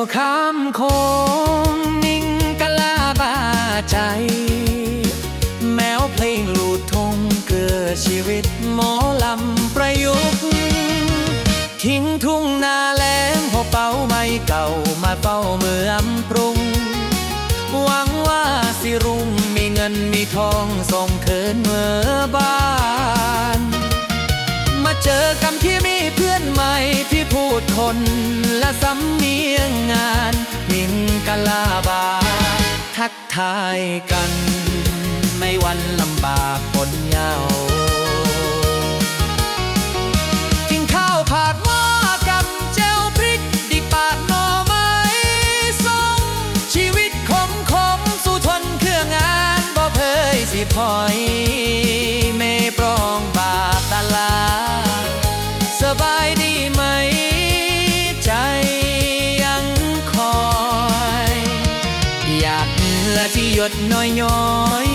วข้ามโค้งนิ่งกะลาบาใจแมวเพลงลูดทงเกือชีวิตหมอลำประยุกต์ทิ้งทุ่งนาแล้งพอเป่าไม้เก่ามาเป่าเมืองปรุงหวังว่าสิรุ่งมีเงินมีทองส่งคืนเมื่อบ้านมาเจอกันที่มีเพื่อนใหม่ที่พูดคนและสำเนียงงานมิงกะลาบาทักทายกันไม่วันลำบากปนเหงากินข้าวผัดหม้อกับเจลพริกดิบปาดหน่อไม้ส้มชีวิตขมสู้ทนเครื่องงานบ่เพยสิพอยไม่ปรองบาปตาลาสบายดีไหมใจยังคอยอยากเหงื่อที่หยดน้อย